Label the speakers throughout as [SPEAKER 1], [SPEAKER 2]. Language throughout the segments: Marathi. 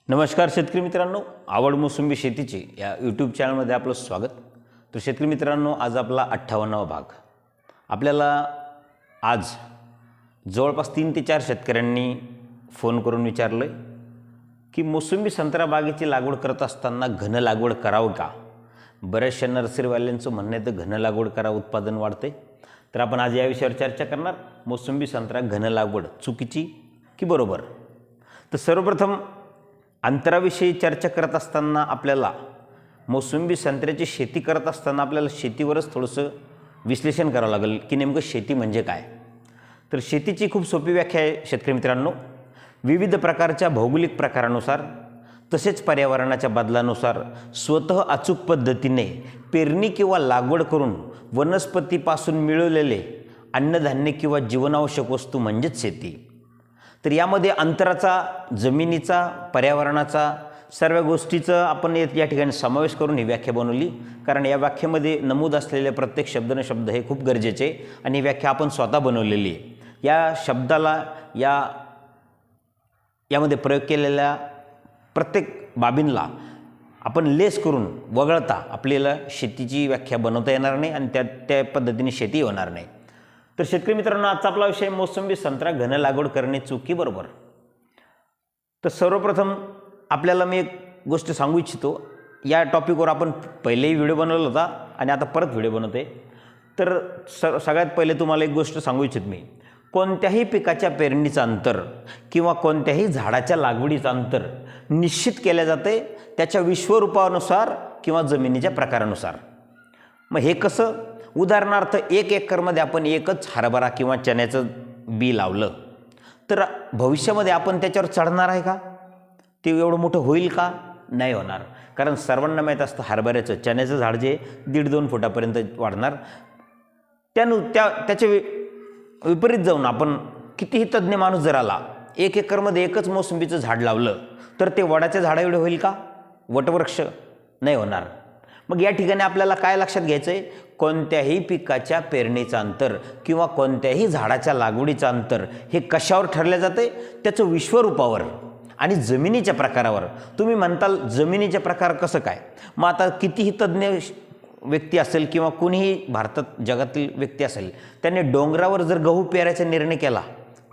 [SPEAKER 1] नमस्कार शेतकरी मित्रांनो, आवड मोसंबी शेतीची या यूट्यूब चॅनलमध्ये आपलं स्वागत. तर शेतकरी मित्रांनो, आज आपला 58वा भाग. आपल्याला आज जवळपास 3 ते 4 शेतकऱ्यांनी फोन करून विचारलं की मोसंबी संत्रा बागेची लागवड करत असताना घन लागवड करावं का. बऱ्याचशा नर्सरीवाल्यांचं म्हणणं आहे तर घन लागवड करा, उत्पादन वाढते. तर आपण आज या विषयावर चर्चा करणार. मोसंबी संत्रा घन लागवड चुकीची की बरोबर. तर सर्वप्रथम अंतराविषयी चर्चा करत असताना आपल्याला मोसंबी संत्र्याची शेती करत असताना आपल्याला शेतीवरच थोडंसं विश्लेषण करावं लागेल की नेमकं शेती म्हणजे काय. तर शेतीची खूप सोपी व्याख्या आहे शेतकरी मित्रांनो. विविध प्रकारच्या भौगोलिक प्रकारानुसार तसेच पर्यावरणाच्या बदलानुसार स्वतः अचूक पद्धतीने पेरणी किंवा लागवड करून वनस्पतीपासून मिळवलेले अन्नधान्य किंवा जीवनावश्यक वस्तू म्हणजेच शेती. तर यामध्ये अंतराचा, जमिनीचा, पर्यावरणाचा, सर्व गोष्टीचं आपण या ठिकाणी समावेश करून ही व्याख्या बनवली. कारण या व्याख्येमध्ये नमूद असलेले प्रत्येक शब्द न शब्द हे खूप गरजेचे आहे आणि ही व्याख्या आपण स्वतः बनवलेली आहे. या शब्दाला यामध्ये प्रयोग केलेल्या प्रत्येक बाबींना आपण लेस करून वगळता आपल्याला शेतीची व्याख्या बनवता येणार नाही आणि त्या पद्धतीने शेती होणार नाही. तर शेतकरी मित्रांनो, आजचा आपला विषय मोसंबी संत्रा घन लागवड करणे चुकी बरोबर. तर सर्वप्रथम आपल्याला मी एक गोष्ट सांगू इच्छितो. या टॉपिकवर आपण पहिलेही व्हिडिओ बनवला होता आणि आता परत व्हिडिओ बनवते. तर सगळ्यात पहिले तुम्हाला एक गोष्ट सांगू इच्छित मी. कोणत्याही पिकाच्या पेरणीचं अंतर किंवा कोणत्याही झाडाच्या लागवडीचं अंतर निश्चित केले जाते त्याच्या विश्वरूपानुसार किंवा जमिनीच्या प्रकारानुसार. मग हे कसं? उदाहरणार्थ 1 एकरमध्ये आपण एकच हरभरा किंवा चण्याचं बी लावलं तर भविष्यामध्ये आपण त्याच्यावर चढणार आहे का? ते एवढं मोठं होईल का? नाही होणार. कारण सर्वांना माहीत असतं हरभऱ्याचं, चण्याचं झाड जे 1.5-2 फुटापर्यंत वाढणार. त्याच्या विपरीत जाऊन आपण कितीही तज्ज्ञ माणूस जर आला, 1 एकरमध्ये एकच मोसंबीचं झाड लावलं तर ते वडाच्या झाडा एवढे होईल का? वटवृक्ष नाही होणार. मग या ठिकाणी आपल्याला काय लक्षात घ्यायचं आहे? कोणत्याही पिकाच्या पेरणीचं अंतर किंवा कोणत्याही झाडाच्या लागवडीचं अंतर हे कशावर ठरले जाते? त्याचं विश्वरूपावर आणि जमिनीच्या प्रकारावर. तुम्ही म्हणताल जमिनीचे प्रकार कसं काय? मग आता कितीही तज्ज्ञ व्यक्ती असेल किंवा कोणीही भारतात जगातील व्यक्ती असेल, त्याने डोंगरावर जर गहू पेरायचा निर्णय केला,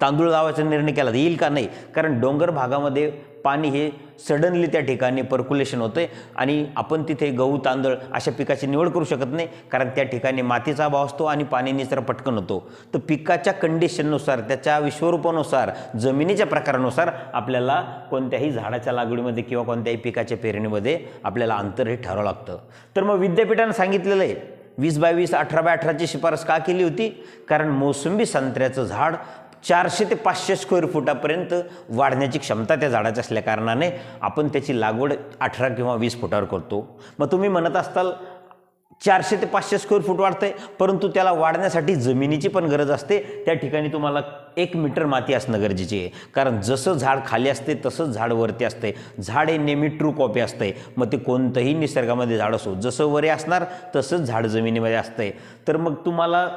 [SPEAKER 1] तांदूळ लावायचा निर्णय केला, येईल का? नाही. कारण डोंगर भागामध्ये पाणी हे सडनली त्या ठिकाणी पर्क्युलेशन होतं आणि आपण तिथे गहू, तांदूळ अशा पिकाची निवड करू शकत नाही. कारण त्या ठिकाणी मातीचा अभाव असतो आणि पाणी निचरा पटकन होतो. तर पिकाच्या कंडिशननुसार, त्याच्या विश्वरूपानुसार, जमिनीच्या प्रकारानुसार आपल्याला कोणत्याही झाडाच्या लागवडीमध्ये किंवा कोणत्याही पिकाच्या पेरणीमध्ये आपल्याला अंतर हे ठरवावं लागतं. तर मग विद्यापीठानं सांगितलेलं आहे 20x20, 18x18ची शिफारस का केली होती? कारण मोसंबी संत्र्याचं झाड 400 ते 500 स्क्वेअर फुटापर्यंत वाढण्याची क्षमता त्या झाडाची असल्या कारणाने आपण त्याची लागवड 18 किंवा 20 फुटावर करतो. मग तुम्ही म्हणत असताल 400 ते 500 स्क्वेअर फूट वाढतंय, परंतु त्याला वाढण्यासाठी जमिनीची पण गरज असते. त्या ठिकाणी तुम्हाला 1 मीटर माती असणं गरजेचे आहे. कारण जसं झाड खाली असते तसंच झाड वरती असते. झाड हे नेहमी ट्रू कॉपी असते. मग ते कोणतंही निसर्गामध्ये झाड असो, जसं वरे असणार तसंच झाड जमिनीमध्ये असते. तर मग तुम्हाला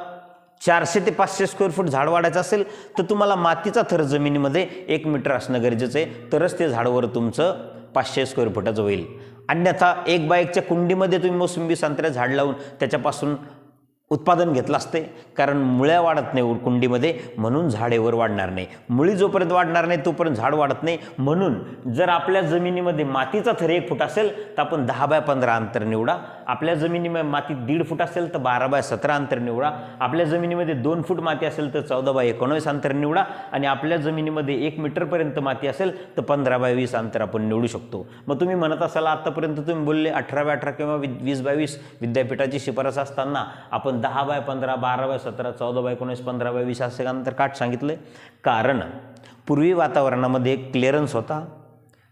[SPEAKER 1] 400 ते 500 स्क्वेअर फूट झाड वाढायचं असेल तर तुम्हाला मातीचा थर जमिनीमध्ये 1 मीटर असणं गरजेचं आहे. तरच ते झाडवर तुमचं 500 स्क्वेअर फुटाचं होईल. अन्यथा 1x1च्या कुंडीमध्ये तुम्ही मोसंबी संत्र्या झाड लावून त्याच्यापासून उत्पादन घेतलं असते. कारण मुळ्या वाढत नाही कुंडीमध्ये, म्हणून झाडेवर वाढणार नाही. मुळी जोपर्यंत वाढणार नाही तोपर्यंत झाड वाढत नाही. म्हणून जर आपल्या जमिनीमध्ये मातीचा थर 1 फूट असेल तर आपण 10x15 अंतर निवडा. आपल्या जमिनीमध्ये माती 1.5 फूट असेल तर 12x17 अंतर निवडा. आपल्या जमिनीमध्ये 2 फूट माती असेल तर 14x19 अंतर निवडा. आणि आपल्या जमिनीमध्ये 1 मीटरपर्यंत माती असेल तर 15x20 अंतर आपण निवडू शकतो. मग तुम्ही म्हणत असाल आत्तापर्यंत तुम्ही बोलले 18x18 किंवा 20x20 विद्यापीठाची शिफारस असताना आपण 10x15, 12x17, 14x19, 15x20 असे अंतर काट सांगितलं. कारण पूर्वी वातावरणामध्ये क्लिअरन्स होता,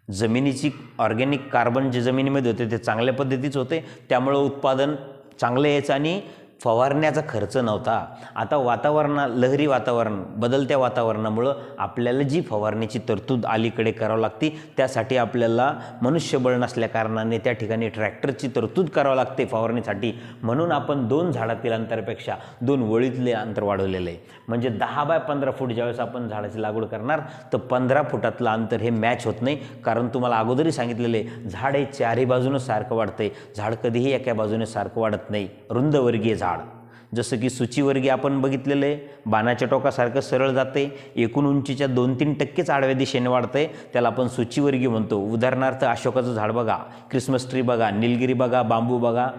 [SPEAKER 1] जमिनीची ऑर्गॅनिक कार्बन जे जमिनीमध्ये होते ते चांगल्या पद्धतीचं होते, त्यामुळं उत्पादन चांगलं यायचं आणि फवारण्याचा खर्च नव्हता. आता लहरी वातावरण, बदलत्या वातावरणामुळं आपल्याला जी फवारण्याची तरतूद अलीकडे करावी लागते, त्यासाठी आपल्याला मनुष्यबळ नसल्या कारणाने त्या ठिकाणी ट्रॅक्टरची तरतूद करावी लागते फवारणीसाठी. म्हणून आपण 2 झाडातील अंतरापेक्षा 2 ओळीतले अंतर वाढवलेलं आहे. म्हणजे 10 बाय 15 फूट ज्यावेळेस आपण झाडाची लागवड करणार तर 15 फुटातलं अंतर हे मॅच होत नाही. कारण तुम्हाला अगोदरही सांगितलेले झाड हे चारही बाजूनं सारखं वाढतंय. झाड कधीही एका बाजूने सारखं वाढत नाही. रुंदवर्गीय झाड जसं की सूचीवर्गीय आपण बघितलेलं आहे, बाणाच्या टोकासारखं सरळ जाते, एकूण उंचीच्या 2-3% आडव्या दिशेने वाढतंय, त्याला आपण सूचीवर्गीय म्हणतो. उदाहरणार्थ अशोकाचं झाड बघा, क्रिसमस ट्री बघा, निलगिरी बघा, बांबू बघा.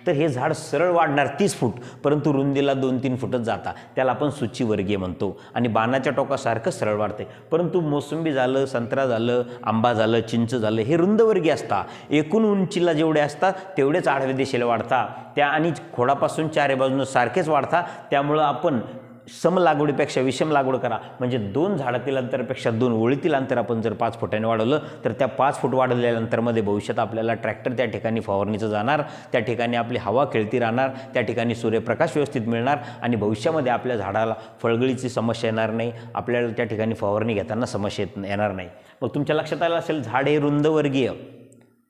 [SPEAKER 1] तर हे झाड सरळ वाढणार 30 फूट, परंतु रुंदीला 2-3 फुटच जाता, त्याला आपण सूचीवर्गीय म्हणतो. आणि बाणाच्या टोकासारखं सरळ वाढते. परंतु मोसंबी झालं, संत्रा झालं, आंबा झालं, चिंच झालं, हे रुंदवर्गीय असतात. एकूण उंचीला जेवढे असतात तेवढेच आडव्या दिशेला वाढतात त्या, आणि खोडापासून चारी बाजूनं सारखेच वाढतात. त्यामुळं आपण सम लागवडीपेक्षा विषम लागवड करा. म्हणजे 2 झाडातील अंतरापेक्षा 2 ओळीतील अंतर आपण जर 5 फुटाने वाढवलं तर त्या 5 फूट वाढवलेल्या अंतरामध्ये भविष्यात आपल्याला ट्रॅक्टर त्या ठिकाणी फवारणीचं जाणार, त्या ठिकाणी आपली हवा खेळती राहणार, त्या ठिकाणी सूर्यप्रकाश व्यवस्थित मिळणार आणि भविष्यामध्ये आपल्या झाडाला फळगळीची समस्या येणार नाही, आपल्याला त्या ठिकाणी फवारणी घेताना समस्या येणार नाही. मग तुमच्या लक्षात आलं असेल, झाड हे रुंदवर्गीय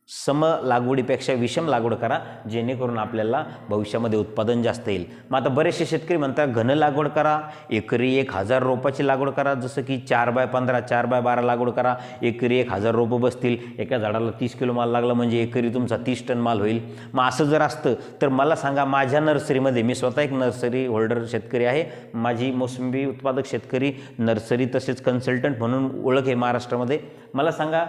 [SPEAKER 1] सम लागवडीपेक्षा विषम लागवड करा, जेणेकरून आपल्याला भविष्यामध्ये उत्पादन जास्त येईल. मग आता बरेचसे शेतकरी म्हणतात घन लागवड करा, एकरी 1000 रोपाची लागवड करा, जसं की 4 बाय 15 4 बाय 12 लागवड करा, एकरी 1000 रोपं बसतील, एका झाडाला 30 किलो माल लागला म्हणजे एकरी तुमचा 30 टन माल होईल. मग असं जर असतं तर मला सांगा, माझ्या नर्सरीमध्ये, मी स्वतः एक नर्सरी होल्डर शेतकरी आहे, माझी मोसंबी उत्पादक शेतकरी नर्सरी तसेच कन्सल्टंट म्हणून ओळख आहे महाराष्ट्रामध्ये. मला सांगा,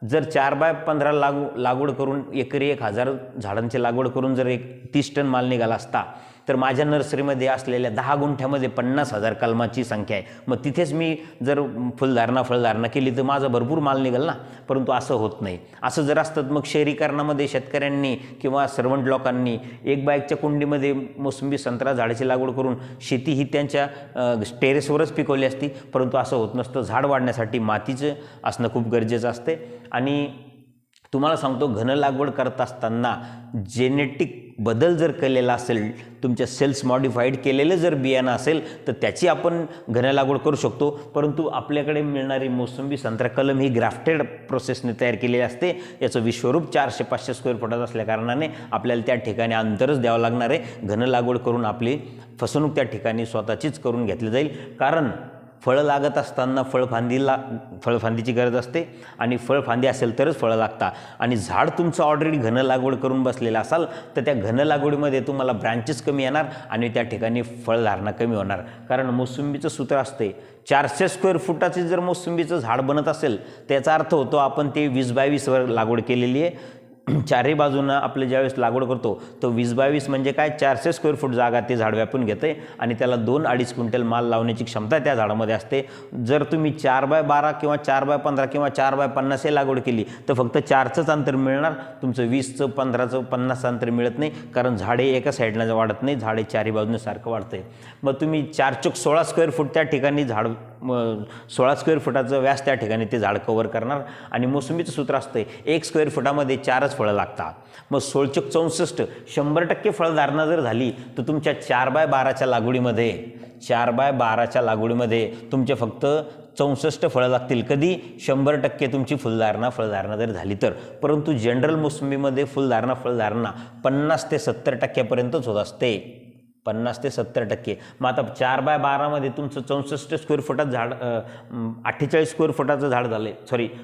[SPEAKER 1] जर 4 बाय 15 लागवड करून एकरी 1000 झाडांची लागवड करून जर 30 टन माल निघाला असता तर माझ्या नर्सरीमध्ये असलेल्या 10 गुंठ्यामध्ये 50,000 कलमाची संख्या आहे. मग तिथेच मी जर फळधारणा केली तर माझा भरपूर माल निघाल ना. परंतु असं होत नाही. असं जर असतं मग शहरीकरणामध्ये शेतकऱ्यांनी किंवा सर्वंट लोकांनी 1 बाय 1च्या कुंडीमध्ये मोसंबी संत्रा झाडाची लागवड करून शेती ही त्यांच्या टेरेसवरच पिकवली असती. परंतु असं होत नसतं. झाड वाढण्यासाठी मातीचं असणं खूप गरजेचं असते. आणि तुम्हाला सांगतो, घन लागवड करत असताना जेनेटिक बदल जर केलेला असेल, तुमच्या सेल्स मॉडिफाईड केलेलं जर बियाणं असेल तर त्याची आपण घन लागवड करू शकतो. परंतु आपल्याकडे मिळणारी मोसंबी संत्रा कलम ही ग्राफ्टेड प्रोसेसने तयार केलेली असते. याचं विश्वरूप 400-500 स्क्वेअर फुटाचं असल्या कारणाने आपल्याला त्या ठिकाणी अंतरच द्यावं लागणार आहे. घन लागवड करून आपली फसवणूक त्या ठिकाणी स्वतःचीच करून घेतली जाईल. कारण फळं लागत असताना फळफांदीची गरज असते आणि फळफांदी असेल तरच फळं लागतात. आणि झाड तुमचं ऑलरेडी घन लागवड करून बसलेलं असाल तर त्या घन लागवडीमध्ये तुम्हाला ब्रँचेस कमी येणार आणि त्या ठिकाणी फळधारणा कमी होणार. कारण मोसंबीचं सूत्र असते, 400 स्क्वेअर फुटाचे जर मोसंबीचं झाड बनत असेल त्याचा अर्थ होतो आपण ते 20 बाय 20वर लागवड केलेली आहे. चारही बाजूनं आपलं ज्यावेळेस लागवड करतो तो 20 बाय 20 म्हणजे काय, 400 स्क्वेअर फूट जागा ते झाड व्यापून घेते आणि त्याला 2-2.5 क्विंटल माल लावण्याची क्षमता त्या झाडामध्ये असते. जर तुम्ही 4 बाय 12 किंवा 4 बाय 15 किंवा 4 बाय 50 हे लागवड केली तर फक्त 4चंच अंतर मिळणार, तुमचं 20चं 15चं 50चं अंतर मिळत नाही. कारण झाडे एका साईडला वाढत नाही, झाडे चारही बाजूने सारखं वाढतंय. मग तुम्ही 4×16 स्क्वेअर फूट त्या ठिकाणी झाड 16 स्क्वेअर फुटाचं व्यास त्या ठिकाणी ते झाड कव्हर करणार. आणि मोसंबीचं सूत्र असतं 1 स्क्वेअर फुटामध्ये 4च फळं लागतात. मग 16×64 100% फळधारणा जर झाली तर तुमच्या 4 बाय 12च्या लागवडीमध्ये तुमचे फक्त 64 फळं लागतील. कधी? 100% तुमची फळधारणा जर झाली तर. परंतु जनरल मोसंबीमध्ये फळधारणा 50 ते 70% होत असते. 50 ते 70%. मग आता 4 बाय 12मध्ये तुमचं 64 स्क्वेअर फुटाचं झाड 48 स्क्वेअर फुटाचं झाड झालं,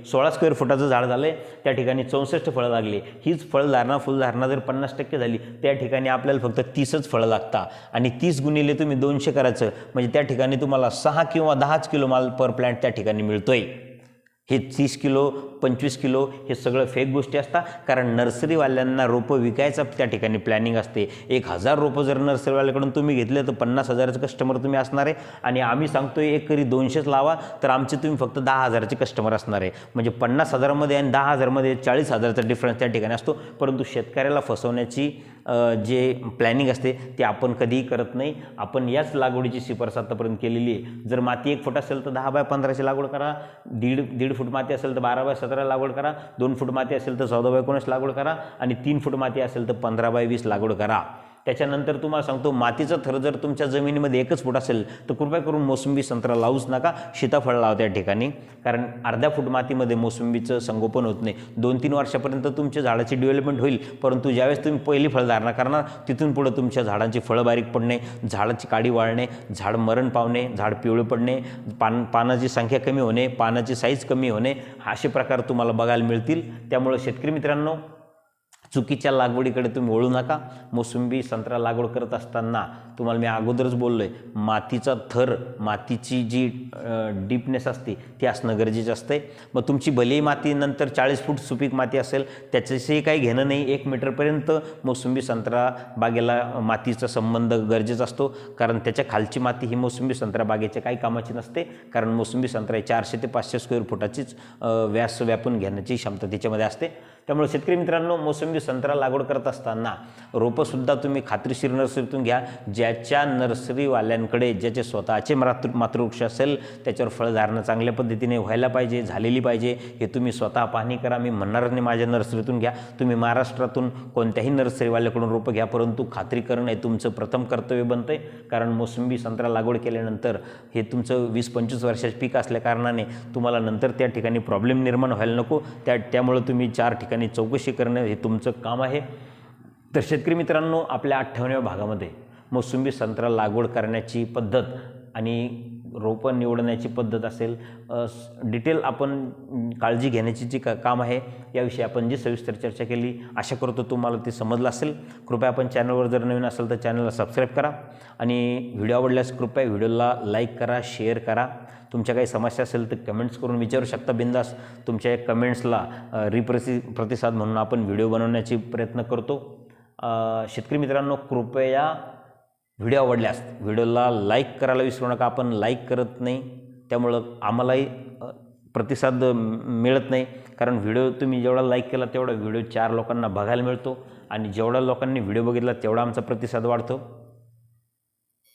[SPEAKER 1] 16 स्क्वेअर फुटाचं झाड झालं, त्या ठिकाणी 64 फळं लागली. हीच फुलधारणा जर 50% झाली त्या ठिकाणी आपल्याला फक्त 30च फळं लागतात. आणि 30 गुणिले तुम्ही 200 करायचं म्हणजे त्या ठिकाणी तुम्हाला 6 किंवा 10 किलो माल पर प्लॅन्ट त्या ठिकाणी मिळतोय. हे 30 किलो 25 किलो हे सगळं फेक गोष्टी असतात. कारण नर्सरीवाल्यांना रोपं विकायचं त्या ठिकाणी प्लॅनिंग असते. 1000 रोपं जर नर्सरीवाल्याकडून तुम्ही घेतले तर 50,000चे कस्टमर तुम्ही असणार आहे. आणि आम्ही सांगतोय एकरी 200च लावा तर आमचे तुम्ही फक्त 10,000चे कस्टमर असणार आहे. म्हणजे 50,000मध्ये आणि 10,000मध्ये 40,000चा डिफरन्स त्या ठिकाणी असतो. परंतु शेतकऱ्याला फसवण्याची जे प्लॅनिंग असते ते आपण कधीही करत नाही. आपण याच लागवडीची शिफारस आतापर्यंत केलेली आहे. जर माती 1 फूट असेल तर 10 बाय 15ची लागवड करा, 1.5 फूट माती असेल तर 12 बाय 17 लागवड करा, 2 फूट माती असेल तर 14 बाय 19 लागवड करा आणि 3 फूट माती असेल तर 15 बाय 20 लागवड करा. त्याच्यानंतर तुम्हाला सांगतो, मातीचा थर जर तुमच्या जमिनीमध्ये 1 फूट असेल तर कृपया करून मोसंबी संत्रा लावूच नका, सीताफळ लावा त्या ठिकाणी. कारण अर्ध्या फूट मातीमध्ये मोसंबीचं संगोपन होत नाही. 2-3 वर्षापर्यंत तुमच्या झाडाची डेव्हलपमेंट होईल, परंतु ज्यावेळेस तुम्ही पहिली फळधारणा करणार तिथून पुढं तुमच्या झाडांची फळं बारीक पडणे, झाडाची काडी वाळणे, झाड मरण पावणे, झाड पिवळे पडणे, पानाची संख्या कमी होणे, पानाची साईज कमी होणे, असे प्रकार तुम्हाला बघायला मिळतील. त्यामुळे शेतकरी मित्रांनो, चुकीच्या लागवडीकडे तुम्ही वळू नका. मोसंबी संत्रा लागवड करत असताना तुम्हाला मी अगोदरच बोललो आहे, मातीचा थर, मातीची जी डीपनेस असते ती असणं गरजेचं असते. मग तुमची भलेही माती नंतर 40 फूट सुपीक माती असेल त्याच्याशी काही घेणं नाही. 1 मीटरपर्यंत मोसंबी संत्रा बागेला मातीचा संबंध गरजेचा असतो, कारण त्याच्या खालची माती ही मोसंबी संत्रा बागेच्या काही कामाची नसते. कारण मोसंबी संत्रा 400 ते 500 स्क्वेअर फुटाचीच व्यास व्यापून घेण्याची क्षमता त्याच्यामध्ये असते. त्यामुळे शेतकरी मित्रांनो, मोसंबी संत्रा लागवड करत असताना रोपंसुद्धा तुम्ही खात्रीशीर नर्सरीतून घ्या. ज्याच्या नर्सरीवाल्यांकडे ज्याचे स्वतःचे मातृवृक्ष असेल त्याच्यावर फळधारणा चांगल्या पद्धतीने व्हायला पाहिजे, झालेली पाहिजे, हे तुम्ही स्वतः पाहणी करा. मी म्हणणार नाही माझ्या नर्सरीतून घ्या, तुम्ही महाराष्ट्रातून कोणत्याही नर्सरीवाल्याकडून रोपं घ्या, परंतु खात्री करणं हे तुमचं प्रथम कर्तव्य बनतं आहे. कारण मोसंबी संत्रा लागवड केल्यानंतर हे तुमचं 20-25 वर्षाचं पीक असल्याकारणाने तुम्हाला नंतर त्या ठिकाणी प्रॉब्लेम निर्माण व्हायला नको. त्यामुळे तुम्ही 4 ठिकाणी चौकशी करणं हे तुमचं काम आहे. तर शेतकरी मित्रांनो, आपल्या 58व्या भागामध्ये मोसंबी संत्रा लागवड करण्याची पद्धत आणि रोपं निवडण्याची पद्धत असेल, डिटेल आपण काळजी घेण्याची जी काम आहे याविषयी आपण जी सविस्तर चर्चा केली, आशा करतो तुम्हाला ते समजलं असेल. कृपया आपण चॅनलवर जर नवीन असेल तर चॅनलला सबस्क्राईब करा आणि व्हिडिओ आवडल्यास कृपया व्हिडिओला लाईक करा, शेअर करा. तुमच्या काही समस्या असेल तर कमेंट्स करून विचारू शकता बिंदास. तुमच्या कमेंट्सला प्रतिसाद म्हणून आपण व्हिडिओ बनवण्याची प्रयत्न करतो. शेतकरी मित्रांनो, कृपया व्हिडिओ आवडल्यास व्हिडिओला लाईक करायला विसरू नका. आपण लाईक करत नाही, त्यामुळं आम्हालाही प्रतिसाद मिळत नाही. कारण व्हिडिओ तुम्ही जेवढा लाईक केला तेवढा व्हिडिओ 4 लोकांना बघायला मिळतो आणि जेवढ्या लोकांनी व्हिडिओ बघितला तेवढा आमचा प्रतिसाद वाढतो.